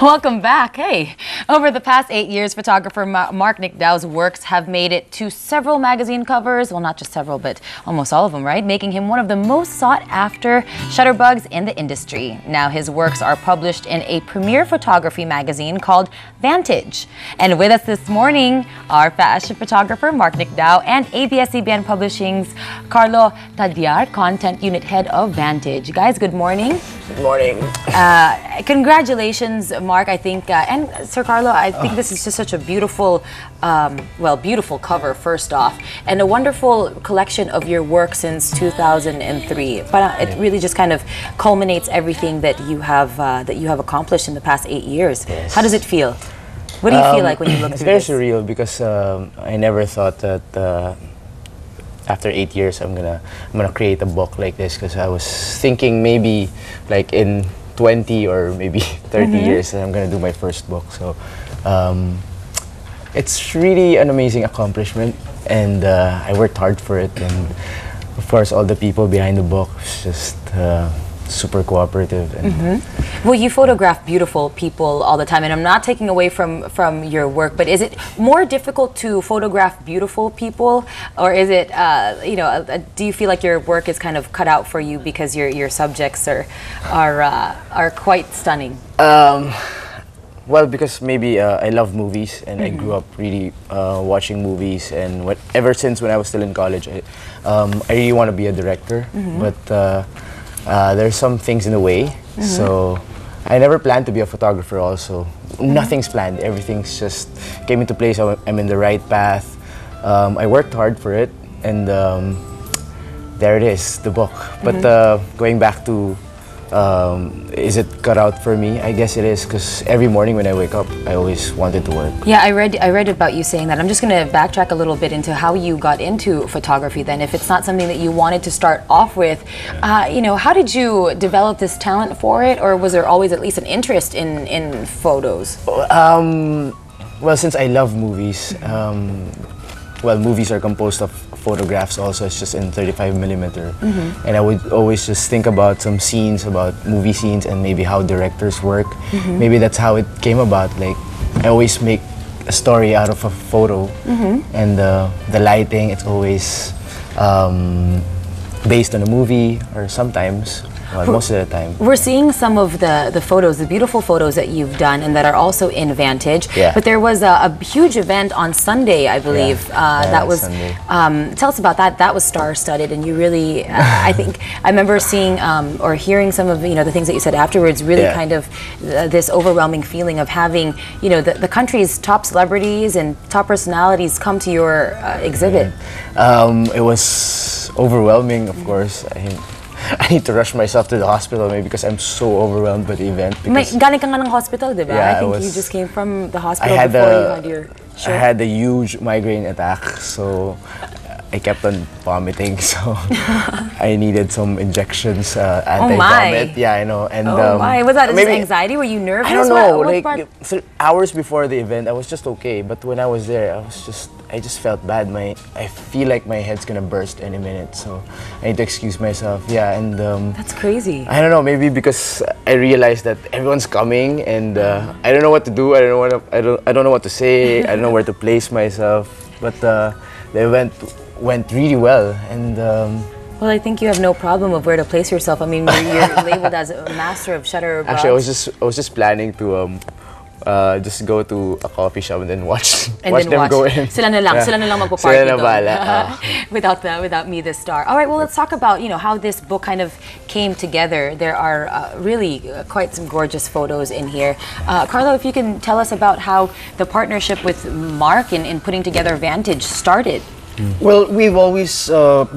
Welcome back. Hey, over the past 8 years, photographer Mark Nicdao's works have made it to several magazine covers. Well, not just several, but almost all of them, right? Making him one of the most sought-after shutterbugs in the industry. Now, his works are published in a premier photography magazine called Vantage. And with us this morning are fashion photographer Mark Nicdao and ABS-CBN Publishing's Carlo Tadyar, content unit head of Vantage. Guys, good morning. Good morning. Congratulations, Mark, I think, and Sir Carlo, I think this is just such a beautiful, beautiful cover, first off, and a wonderful collection of your work since 2003. But it really just kind of culminates everything that you have accomplished in the past 8 years. Yes. How does it feel? What do you feel like when you look through this? It's very surreal because I never thought that after 8 years I'm gonna create a book like this, because I was thinking maybe like in 20 or maybe 30 years that I'm gonna do my first book. So it's really an amazing accomplishment, and I worked hard for it, and of course all the people behind the book was just super cooperative. And Well, you photograph beautiful people all the time, and I'm not taking away from your work, but is it more difficult to photograph beautiful people, or is it, do you feel like your work is kind of cut out for you because your subjects are quite stunning? Well, because maybe I love movies, and I grew up really watching movies, and ever since when I was still in college, I really want to be a director, but there's some things in the way. So I never planned to be a photographer also. Nothing's planned. Everything's just came into place. I'm in the right path. I worked hard for it, and there it is, the book. But going back to is it cut out for me? I guess it is, because every morning when I wake up, I always wanted to work. Yeah, I read about you saying that. I'm just going to backtrack a little bit into how you got into photography then. If it's not something that you wanted to start off with, how did you develop this talent for it, or was there always at least an interest in photos? Well, since I love movies, well, movies are composed of photographs also. It's just in 35mm. And I would always just think about some scenes, about movie scenes, and maybe how directors work. Maybe that's how it came about. Like, I always make a story out of a photo, and the lighting, it's always based on a movie, or sometimes, well, most of the time. We're seeing some of the photos, the beautiful photos that you've done and that are also in Vantage. Yeah. But there was a huge event on Sunday, I believe. That was, Sunday. Tell us about that. That was star-studded, and you really, I think, I remember seeing or hearing some of the things that you said afterwards, really kind of this overwhelming feeling of having, the country's top celebrities and top personalities come to your exhibit. It was overwhelming, of course. I need to rush myself to the hospital maybe because I'm so overwhelmed by the event. Galing ka nga ng hospital, di ba? Yeah, I think you just came from the hospital before you had your show. I had a huge migraine attack, so I kept on vomiting, so I needed some injections, anti-vomit. Yeah, I know. And Was that just anxiety? Were you nervous? I don't know. Hours before the event, I was just okay, but when I was there, I just felt bad. I feel like my head's gonna burst any minute, so I need to excuse myself. Yeah, and that's crazy. I don't know. Maybe because I realized that everyone's coming, and I don't know what to do. I don't know what to say. I don't know where to place myself. But the event went really well, and well, I think you have no problem of where to place yourself. I mean, you're labeled as a master of shutterbugs. Actually, I was just planning to just go to a coffee shop and then watch them go in. Sila na lang magpo-party Sila na bala. Without me, the star. All right, well, let's talk about how this book kind of came together. There are really quite some gorgeous photos in here. Carlo, if you can tell us about how the partnership with Mark in putting together Vantage started. Well, we've always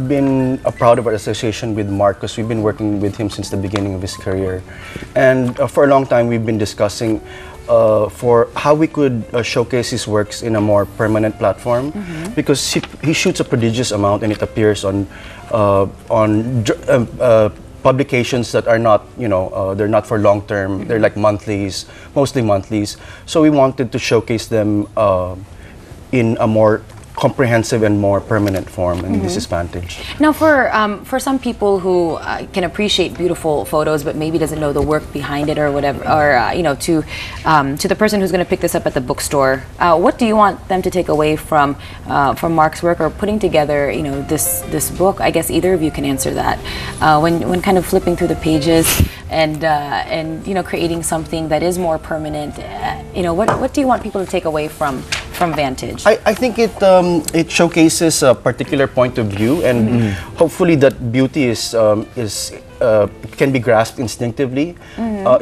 been proud of our association with Mark, because we've been working with him since the beginning of his career. And for a long time, we've been discussing for how we could showcase his works in a more permanent platform, because he shoots a prodigious amount, and it appears on publications that are not, they're not for long term. They're like monthlies, mostly monthlies. So we wanted to showcase them in a more comprehensive and more permanent form, and this is Vantage. Now, for some people who can appreciate beautiful photos, but maybe doesn't know the work behind it or whatever, or you know, to the person who's going to pick this up at the bookstore, what do you want them to take away from Mark's work or putting together, you know, this book? I guess either of you can answer that. When kind of flipping through the pages and you know, creating something that is more permanent, you know, what do you want people to take away from Vantage? I think it showcases a particular point of view, and hopefully that beauty is can be grasped instinctively.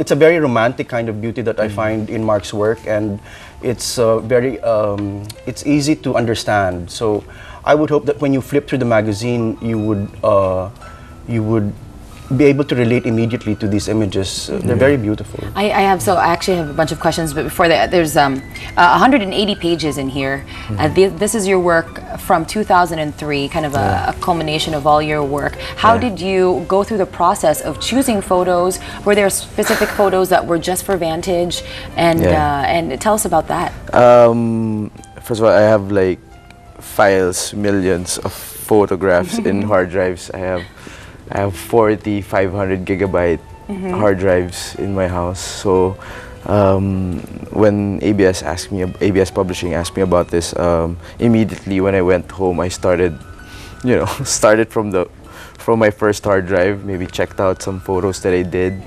It's a very romantic kind of beauty that I find in Mark's work, and it's very it's easy to understand. So I would hope that when you flip through the magazine, you would be able to relate immediately to these images. They're very beautiful. I actually have a bunch of questions, but before that, there's 180 pages in here. This is your work from 2003, kind of a culmination of all your work. How did you go through the process of choosing photos? Were there specific photos that were just for Vantage? And tell us about that. First of all, I have like files, millions of photographs in hard drives. I have 40, 500 gigabyte hard drives in my house. So when ABS Publishing asked me about this, immediately when I went home, I started, you know, from my first hard drive, maybe checked out some photos that I did.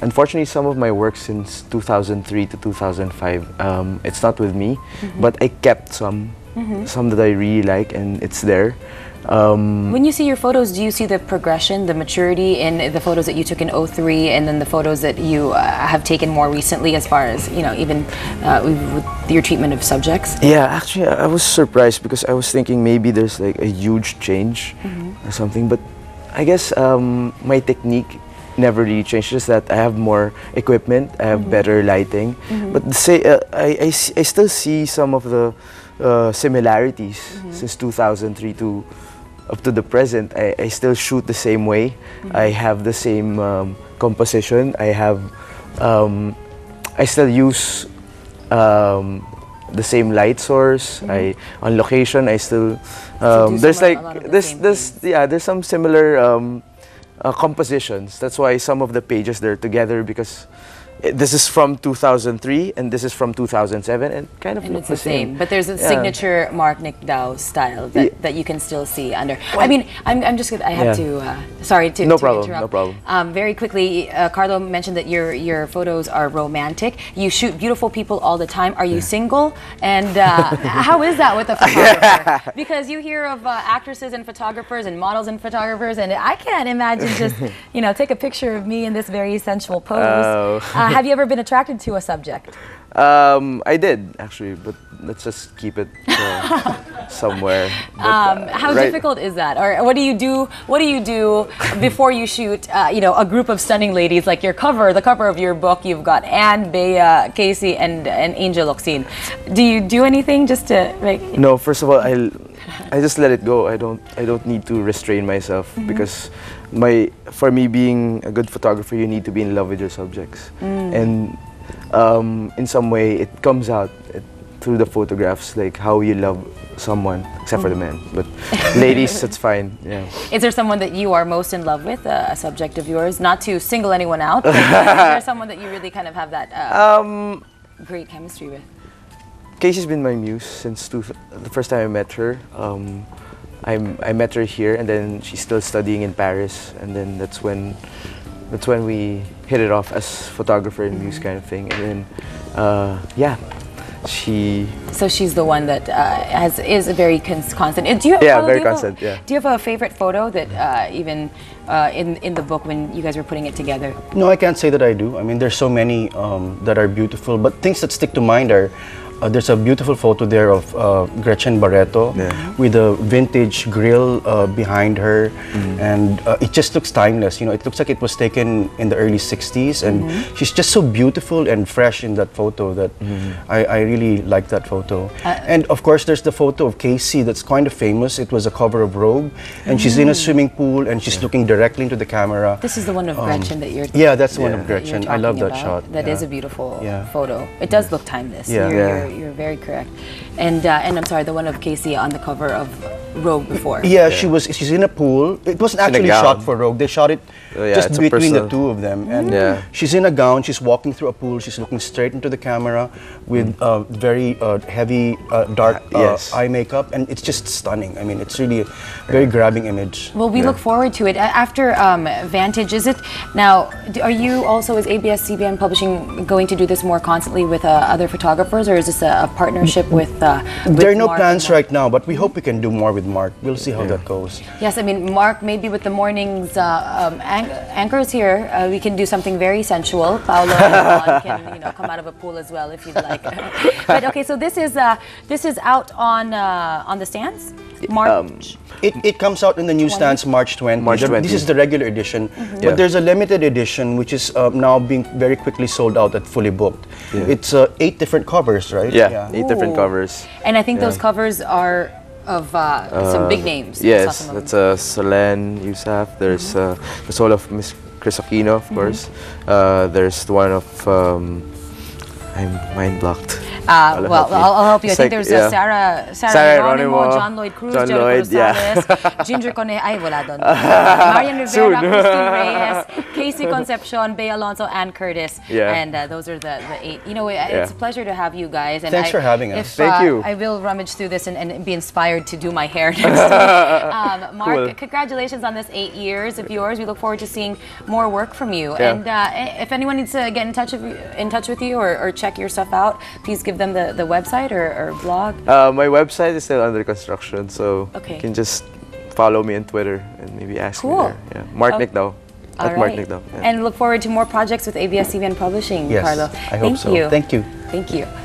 Unfortunately, some of my work since 2003 to 2005, it's not with me, but I kept some that I really like, and it's there. When you see your photos, do you see the progression, the maturity in the photos that you took in 2003 and then the photos that you have taken more recently, as far as, you know, even with your treatment of subjects? Yeah, actually, I was surprised because I was thinking maybe there's like a huge change or something, but I guess my technique never really changed. Just that I have more equipment, I have better lighting, but I still see some of the similarities since 2003 to up to the present. I still shoot the same way. I have the same composition. I still use the same light source. On location, I still there's some similar compositions. That's why some of the pages they're together, because this is from 2003 and this is from 2007, and kind of and look it's the the same. same. But there's a signature Mark Nicdao style that you can still see under. I mean, I'm just gonna, I have to sorry to No to problem, interrupt. no problem. Very quickly, Carlo mentioned that your photos are romantic. You shoot beautiful people all the time. Are you single? And how is that with a photographer? Because you hear of actresses and photographers and models and photographers, and I can't imagine just, you know, take a picture of me in this very sensual pose. Have you ever been attracted to a subject? I did actually, but let's just keep it somewhere. But, how difficult is that, or what do you do? What do you do before you shoot? You know, a group of stunning ladies like your cover, the cover of your book. You've got Anne, Bea, Casey, and Angel Oxine. Do you do anything just to like? No, first of all, I just let it go. I don't need to restrain myself, because for me, being a good photographer, you need to be in love with your subjects, and in some way it comes out through the photographs, like how you love someone, except for the men, but ladies, that's fine. Yeah. Is there someone that you are most in love with, a subject of yours? Not to single anyone out, but is there someone that you really kind of have that great chemistry with? Casey's been my muse since the first time I met her. I met her here, and then she's still studying in Paris, and then that's when we hit it off as photographer and muse kind of thing. And then yeah, so she's the one that is a very constant. Do you very constant. Yeah. Do you have a favorite photo that even in the book when you guys were putting it together? No, I can't say that I do. I mean, there's so many that are beautiful, but things that stick to mind are there's a beautiful photo there of Gretchen Barreto with a vintage grill behind her, and it just looks timeless. You know, it looks like it was taken in the early 60s, and she's just so beautiful and fresh in that photo that I really like that photo. And of course, there's the photo of Casey that's kind of famous. It was a cover of Rogue, and she's in a swimming pool and she's looking directly into the camera. This is the one of Gretchen that you're. Yeah, that's the one of Gretchen. I love that shot. That is a beautiful photo. It does look timeless. You're very correct. And I'm sorry, the one of Casey on the cover of Rogue before. Yeah, she's in a pool. It wasn't actually shot for Rogue. They shot it just between the two of them. And she's in a gown. She's walking through a pool. She's looking straight into the camera with very heavy dark eye makeup, and it's just stunning. I mean, it's really a very grabbing image. Well, we look forward to it. After Vantage, is it now? Are you also, is ABS-CBN Publishing going to do this more constantly with other photographers, or is this a partnership with? There are no plans right now, but we hope we can do more with Mark. We'll see how that goes. Yes, I mean, Mark, maybe with the morning's anchors here, we can do something very sensual. Paolo and Juan can come out of a pool as well if you'd like. But okay, so this is out on the stands. March. It comes out in the newsstands March 20. This is the regular edition, but there's a limited edition which is now being very quickly sold out at Fully Booked. It's 8 different covers, right? Yeah, 8 different covers. And I think those covers are of some big names. Yes, that's Solen Yusuf. There's the soul of Miss Chris Aquino, of course. There's the one of I'm mind blocked. Well, I'll help you. I think there's Sarah Geronimo, John Lloyd Cruz, Jericho Rosales, Ginger Cone, ay wala doon. Marian Rivera, Christine Reyes, Casey Concepcion, Bea Alonso, Ann Curtis, and those are the 8. You know, it's a pleasure to have you guys. And thanks for having us. Thank you. I will rummage through this and be inspired to do my hair next time. Mark, congratulations on this 8 years of yours. We look forward to seeing more work from you. And if anyone needs to get in touch with you or check your stuff out, please give them the website or blog. My website is still under construction, so you can just follow me on Twitter and maybe ask me there. Yeah. Mark Nicdao. At Mark Nicdao. And look forward to more projects with ABS-CBN Publishing, Carlo. I hope so. Thank you. Thank you. Thank you.